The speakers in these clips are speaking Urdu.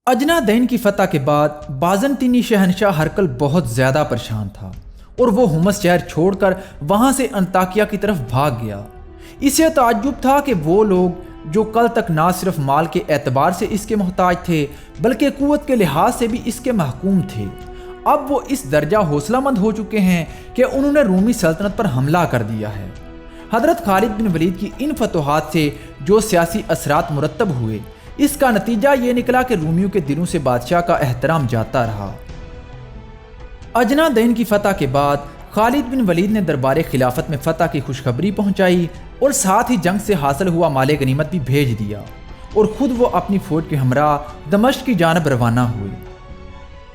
اجنادین کی فتح کے بعد بازنطینی شہنشاہ ہرقل بہت زیادہ پریشان تھا اور وہ حمص شہر چھوڑ کر وہاں سے انطاکیہ کی طرف بھاگ گیا۔ اسے تعجب تھا کہ وہ لوگ جو کل تک نہ صرف مال کے اعتبار سے اس کے محتاج تھے بلکہ قوت کے لحاظ سے بھی اس کے محکوم تھے، اب وہ اس درجہ حوصلہ مند ہو چکے ہیں کہ انہوں نے رومی سلطنت پر حملہ کر دیا ہے۔ حضرت خالد بن ولید کی ان فتوحات سے جو سیاسی اثرات مرتب ہوئے، اس کا نتیجہ یہ نکلا کہ رومیوں کے دلوں سے بادشاہ کا احترام جاتا رہا۔ اجنادین کی فتح کے بعد خالد بن ولید نے دربار خلافت میں فتح کی خوشخبری پہنچائی اور ساتھ ہی جنگ سے حاصل ہوا مال غنیمت بھی بھیج دیا اور خود وہ اپنی فوج کے ہمراہ دمشق کی جانب روانہ ہوئے۔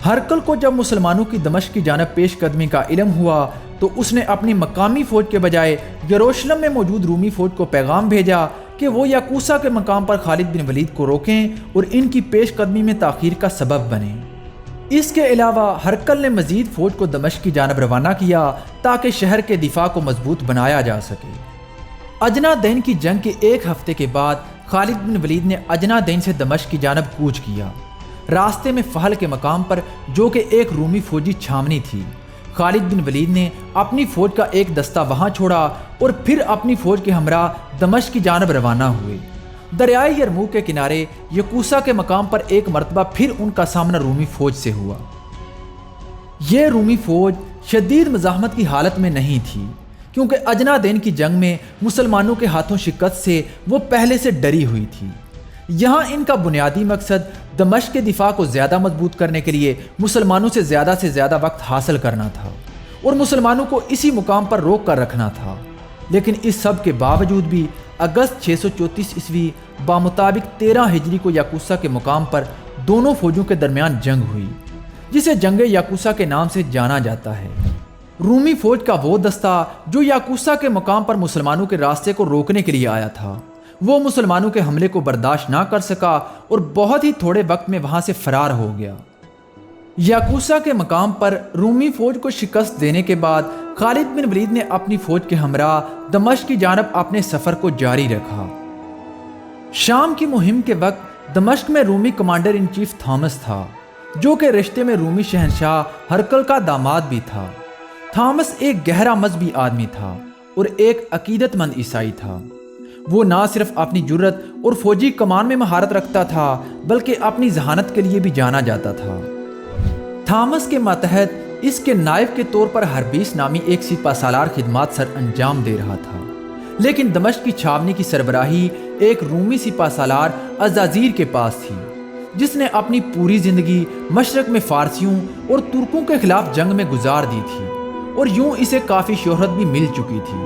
ہرقل کو جب مسلمانوں کی دمشق کی جانب پیش قدمی کا علم ہوا تو اس نے اپنی مقامی فوج کے بجائے یروشلم میں موجود رومی فوج کو پیغام بھیجا کہ وہ یاکوسا کے مقام پر خالد بن ولید کو روکیں اور ان کی پیش قدمی میں تاخیر کا سبب بنیں۔ اس کے علاوہ ہرقل نے مزید فوج کو دمشق کی جانب روانہ کیا تاکہ شہر کے دفاع کو مضبوط بنایا جا سکے۔ اجنادین کی جنگ کے ایک ہفتے کے بعد خالد بن ولید نے اجنادین سے دمشق کی جانب کوچ کیا۔ راستے میں فہل کے مقام پر جو کہ ایک رومی فوجی چھاونی تھی، خالد بن ولید نے اپنی فوج کا ایک دستہ وہاں چھوڑا اور پھر اپنی فوج کے ہمراہ دمشق کی جانب روانہ ہوئے۔ دریائے یرموک کے کنارے یکوسا کے مقام پر ایک مرتبہ پھر ان کا سامنا رومی فوج سے ہوا۔ یہ رومی فوج شدید مزاحمت کی حالت میں نہیں تھی کیونکہ اجنادین کی جنگ میں مسلمانوں کے ہاتھوں شکست سے وہ پہلے سے ڈری ہوئی تھی۔ یہاں ان کا بنیادی مقصد دمشق کے دفاع کو زیادہ مضبوط کرنے کے لیے مسلمانوں سے زیادہ وقت حاصل کرنا تھا اور مسلمانوں کو اسی مقام پر روک کر رکھنا تھا۔ لیکن اس سب کے باوجود بھی اگست 634 عیسوی بمطابق 13 ہجری کو یاکوسا کے مقام پر دونوں فوجوں کے درمیان جنگ ہوئی، جسے جنگ یاکوسا کے نام سے جانا جاتا ہے۔ رومی فوج کا وہ دستہ جو یاکوسا کے مقام پر مسلمانوں کے راستے کو روکنے کے لیے آیا تھا، وہ مسلمانوں کے حملے کو برداشت نہ کر سکا اور بہت ہی تھوڑے وقت میں وہاں سے فرار ہو گیا۔ یاکوسا کے مقام پر رومی فوج کو شکست دینے کے بعد خالد بن ولید نے اپنی فوج کے ہمراہ دمشق کی جانب اپنے سفر کو جاری رکھا۔ شام کی مہم کے وقت دمشق میں رومی کمانڈر ان چیف تھامس تھا، جو کہ رشتے میں رومی شہنشاہ ہرقل کا داماد بھی تھا۔ تھامس ایک گہرا مذہبی آدمی تھا اور ایک عقیدت مند عیسائی تھا۔ وہ نہ صرف اپنی جرت اور فوجی کمان میں مہارت رکھتا تھا بلکہ اپنی ذہانت کے لیے بھی جانا جاتا تھا۔ تھامس کے ماتحت اس کے نائب کے طور پر ہربیس نامی ایک سپہ سالار خدمات سر انجام دے رہا تھا، لیکن دمشق کی چھاونی کی سربراہی ایک رومی سپہ سالار عزازیر کے پاس تھی، جس نے اپنی پوری زندگی مشرق میں فارسیوں اور ترکوں کے خلاف جنگ میں گزار دی تھی اور یوں اسے کافی شہرت بھی مل چکی تھی۔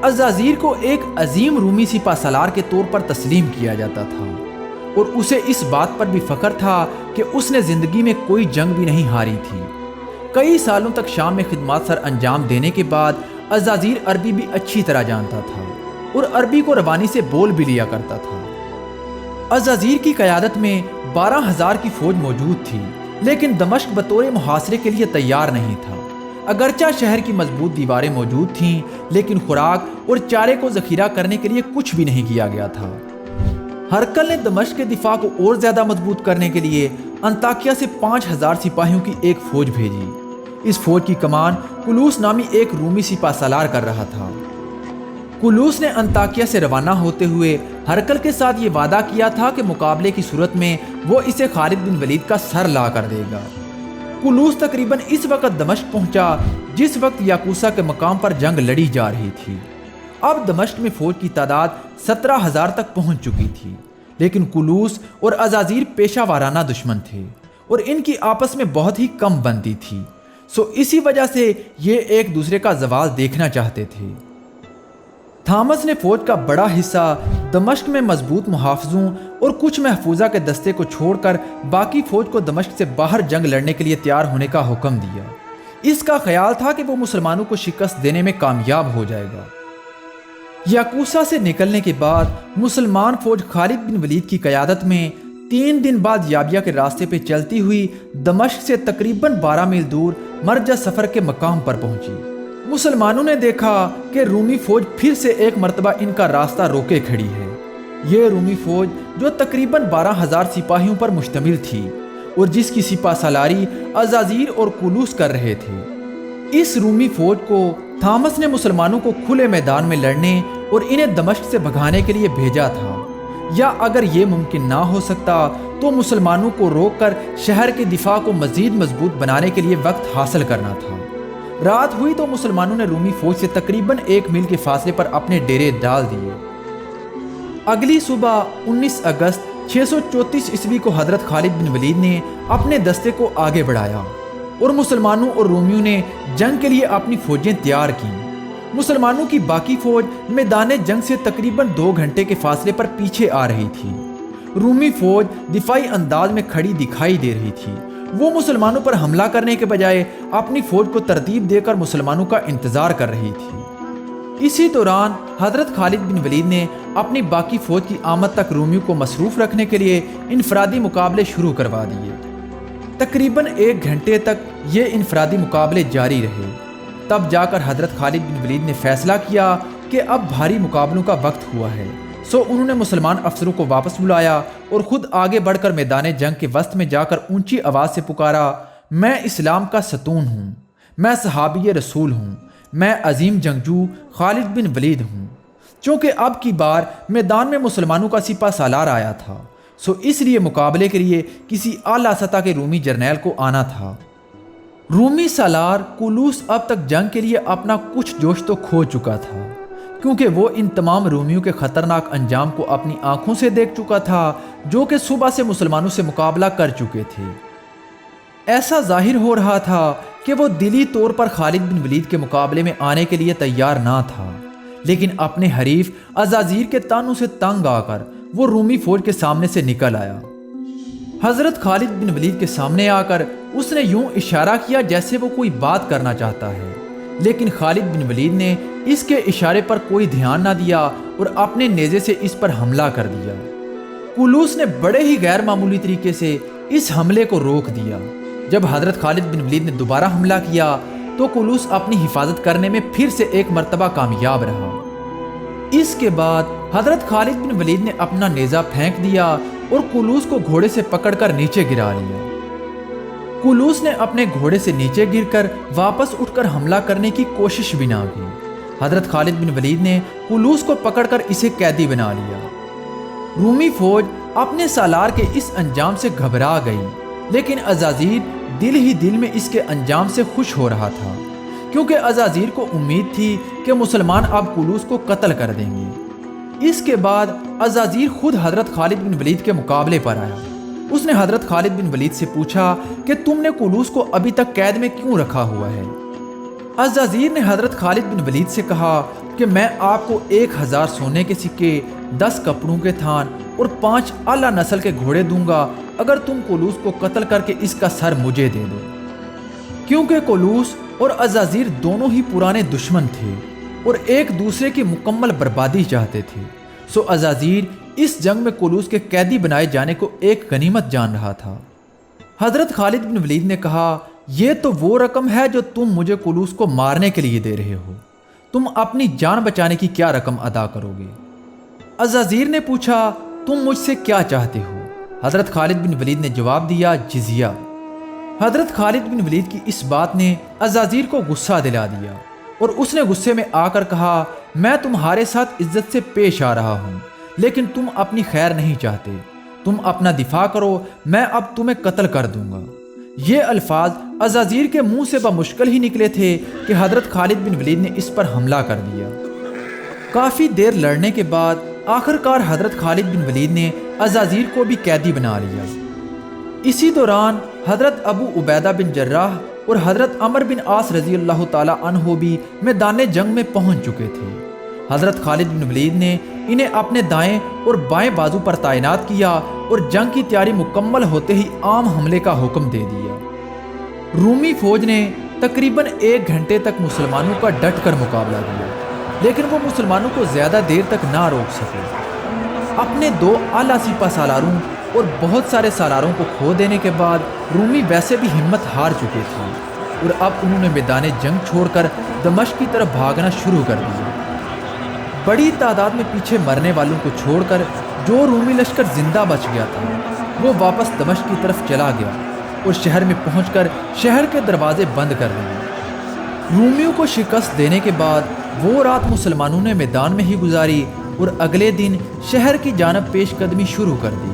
عزازیر کو ایک عظیم رومی سپہ سالار کے طور پر تسلیم کیا جاتا تھا اور اسے اس بات پر بھی فخر تھا کہ اس نے زندگی میں کوئی جنگ بھی نہیں ہاری تھی۔ کئی سالوں تک شام میں خدمات سر انجام دینے کے بعد عزازیر عربی بھی اچھی طرح جانتا تھا اور عربی کو روانی سے بول بھی لیا کرتا تھا۔ عزازیر کی قیادت میں 12,000 کی فوج موجود تھی، لیکن دمشق بطور محاصرے کے لیے تیار نہیں تھا۔ اگرچہ شہر کی مضبوط دیواریں موجود تھیں، لیکن خوراک اور چارے کو ذخیرہ کرنے کے لیے کچھ بھی نہیں کیا گیا تھا۔ ہرقل نے دمشق کے دفاع کو اور زیادہ مضبوط کرنے کے لیے انطاکیہ سے 5,000 سپاہیوں کی ایک فوج بھیجی۔ اس فوج کی کمان کلوس نامی ایک رومی سپہ سالار کر رہا تھا۔ کلوس نے انطاکیہ سے روانہ ہوتے ہوئے ہرقل کے ساتھ یہ وعدہ کیا تھا کہ مقابلے کی صورت میں وہ اسے خالد بن ولید کا سر لا کر دے گا۔ کلوس تقریباً اس وقت دمشق پہنچا جس وقت یاکوسا کے مقام پر جنگ لڑی جا رہی تھی۔ اب دمشق میں فوج کی تعداد 17,000 تک پہنچ چکی تھی، لیکن کلوس اور عزازیر پیشہ وارانہ دشمن تھے اور ان کی آپس میں بہت ہی کم بنتی تھی، اسی وجہ سے یہ ایک دوسرے کا زوال دیکھنا چاہتے تھے۔ تھامس نے فوج کا بڑا حصہ دمشق میں مضبوط محافظوں اور کچھ محفوظہ کے دستے کو چھوڑ کر باقی فوج کو دمشق سے باہر جنگ لڑنے کے لیے تیار ہونے کا حکم دیا۔ اس کا خیال تھا کہ وہ مسلمانوں کو شکست دینے میں کامیاب ہو جائے گا۔ یاکوسا سے نکلنے کے بعد مسلمان فوج خالد بن ولید کی قیادت میں 3 دن بعد یابیہ کے راستے پہ چلتی ہوئی دمشق سے تقریباً 12 میل دور مرجع سفر کے مقام پر پہنچی۔ مسلمانوں نے دیکھا کہ رومی فوج پھر سے ایک مرتبہ ان کا راستہ روکے کھڑی ہے یہ رومی فوج جو تقریباً 12,000 سپاہیوں پر مشتمل تھی اور جس کی سپہ سالاری عزازیر اور کولوس کر رہے تھے، اس رومی فوج کو تھامس نے مسلمانوں کو کھلے میدان میں لڑنے اور انہیں دمشق سے بھگانے کے لیے بھیجا تھا، یا اگر یہ ممکن نہ ہو سکتا تو مسلمانوں کو روک کر شہر کے دفاع کو مزید مضبوط بنانے کے لیے وقت حاصل کرنا تھا۔ رات ہوئی تو مسلمانوں نے رومی فوج سے تقریباً 1 میل کے فاصلے پر اپنے ڈیرے ڈال دیے۔ اگلی صبح 19 اگست 634 عیسوی کو حضرت خالد بن ولید نے اپنے دستے کو آگے بڑھایا اور مسلمانوں اور رومیوں نے جنگ کے لیے اپنی فوجیں تیار کیں۔ مسلمانوں کی باقی فوج میدان جنگ سے تقریباً 2 گھنٹے کے فاصلے پر پیچھے آ رہی تھی۔ رومی فوج دفاعی انداز میں کھڑی دکھائی دے رہی تھی۔ وہ مسلمانوں پر حملہ کرنے کے بجائے اپنی فوج کو ترتیب دے کر مسلمانوں کا انتظار کر رہی تھی۔ اسی دوران حضرت خالد بن ولید نے اپنی باقی فوج کی آمد تک رومیوں کو مصروف رکھنے کے لیے انفرادی مقابلے شروع کروا دیے۔ تقریباً 1 گھنٹے تک یہ انفرادی مقابلے جاری رہے، تب جا کر حضرت خالد بن ولید نے فیصلہ کیا کہ اب بھاری مقابلوں کا وقت ہوا ہے۔ سو انہوں نے مسلمان افسروں کو واپس بلایا اور خود آگے بڑھ کر میدان جنگ کے وسط میں جا کر اونچی آواز سے پکارا، میں اسلام کا ستون ہوں، میں صحابی رسول ہوں، میں عظیم جنگجو خالد بن ولید ہوں۔ چونکہ اب کی بار میدان میں مسلمانوں کا سپہ سالار آیا تھا، سو اس لیے مقابلے کے لیے کسی اعلیٰ سطح کے رومی جرنیل کو آنا تھا۔ رومی سالار کولوس اب تک جنگ کے لیے اپنا کچھ جوش تو کھو چکا تھا، کیونکہ وہ ان تمام رومیوں کے خطرناک انجام کو اپنی آنکھوں سے دیکھ چکا تھا جو کہ صبح سے مسلمانوں سے مقابلہ کر چکے تھے۔ ایسا ظاہر ہو رہا تھا کہ وہ دلی طور پر خالد بن ولید کے مقابلے میں آنے کے لیے تیار نہ تھا، لیکن اپنے حریف عزازیر کے تانوں سے تنگ آ کر وہ رومی فوج کے سامنے سے نکل آیا۔ حضرت خالد بن ولید کے سامنے آ کر اس نے یوں اشارہ کیا جیسے وہ کوئی بات کرنا چاہتا ہے، لیکن خالد بن ولید نے اس کے اشارے پر کوئی دھیان نہ دیا اور اپنے نیزے سے اس پر حملہ کر دیا۔ کولوس نے بڑے ہی غیر معمولی طریقے سے اس حملے کو روک دیا۔ جب حضرت خالد بن ولید نے دوبارہ حملہ کیا تو کولوس اپنی حفاظت کرنے میں پھر سے ایک مرتبہ کامیاب رہا۔ اس کے بعد حضرت خالد بن ولید نے اپنا نیزہ پھینک دیا اور کولوس کو گھوڑے سے پکڑ کر نیچے گرا لیا۔ کولوس نے اپنے گھوڑے سے نیچے گر کر واپس اٹھ کر حملہ کرنے کی کوشش بھی نہ کی۔ حضرت خالد بن ولید نے کولوس کو پکڑ کر اسے قیدی بنا لیا۔ رومی فوج اپنے سالار کے اس انجام سے گھبرا گئی، لیکن عزازیر دل ہی دل میں اس کے انجام سے خوش ہو رہا تھا، کیونکہ عزازیر کو امید تھی کہ مسلمان اب کولوس کو قتل کر دیں گے۔ اس کے بعد عزازیر خود حضرت خالد بن ولید کے مقابلے پر آیا۔ اس نے حضرت خالد بن ولید سے پوچھا کہ تم نے کولوس کو ابھی تک قید میں کیوں رکھا ہوا ہے؟ عزازیر نے حضرت خالد بن ولید سے کہا کہ میں آپ کو 1000 سونے کے سکے، 10 کپڑوں کے تھان اور 5 اعلیٰ نسل کے گھوڑے دوں گا اگر تم کولوس کو قتل کر کے اس کا سر مجھے دے دو۔ کیونکہ کولوس اور عزازیر دونوں ہی پرانے دشمن تھے اور ایک دوسرے کی مکمل بربادی چاہتے تھے، سو عزازیر اس جنگ میں کولوس کے قیدی بنائے جانے کو ایک غنیمت جان رہا تھا۔ حضرت خالد بن ولید نے کہا، یہ تو وہ رقم ہے جو تم مجھے کولوس کو مارنے کے لیے دے رہے ہو، تم اپنی جان بچانے کی کیا رقم ادا کرو گے؟ عزازیر نے پوچھا، تم مجھ سے کیا چاہتے ہو؟ حضرت خالد بن ولید نے جواب دیا، جزیہ۔ حضرت خالد بن ولید کی اس بات نے عزازیر کو غصہ دلا دیا اور اس نے غصے میں آ کر کہا، میں تمہارے ساتھ عزت سے پیش آ رہا ہوں، لیکن تم اپنی خیر نہیں چاہتے، تم اپنا دفاع کرو، میں اب تمہیں قتل کر دوں گا۔ یہ الفاظ عزازیر کے منہ سے بمشکل ہی نکلے تھے کہ حضرت خالد بن ولید نے اس پر حملہ کر دیا۔ کافی دیر لڑنے کے بعد آخر کار حضرت خالد بن ولید نے عزازیر کو بھی قیدی بنا لیا۔ اسی دوران حضرت ابو عبیدہ بن جراح اور حضرت عمر بن عاص رضی اللہ تعالی عنہ بھی میدان جنگ میں پہنچ چکے تھے۔ حضرت خالد بن ولید نے انہیں اپنے دائیں اور بائیں بازو پر تعینات کیا اور جنگ کی تیاری مکمل ہوتے ہی عام حملے کا حکم دے دیا۔ رومی فوج نے تقریباً 1 گھنٹے تک مسلمانوں کا ڈٹ کر مقابلہ کیا، لیکن وہ مسلمانوں کو زیادہ دیر تک نہ روک سکے۔ اپنے 2 اعلیٰ سپہ سالاروں اور بہت سارے سالاروں کو کھو دینے کے بعد رومی ویسے بھی ہمت ہار چکے تھے اور اب انہوں نے میدان جنگ چھوڑ کر دمشق کی طرف بھاگنا شروع کر دیا۔ بڑی تعداد میں پیچھے مرنے والوں کو چھوڑ کر جو رومی لشکر زندہ بچ گیا تھا وہ واپس دمشق کی طرف چلا گیا اور شہر میں پہنچ کر شہر کے دروازے بند کر لیے۔ رومیوں کو شکست دینے کے بعد وہ رات مسلمانوں نے میدان میں ہی گزاری اور اگلے دن شہر کی جانب پیش قدمی شروع کر دی۔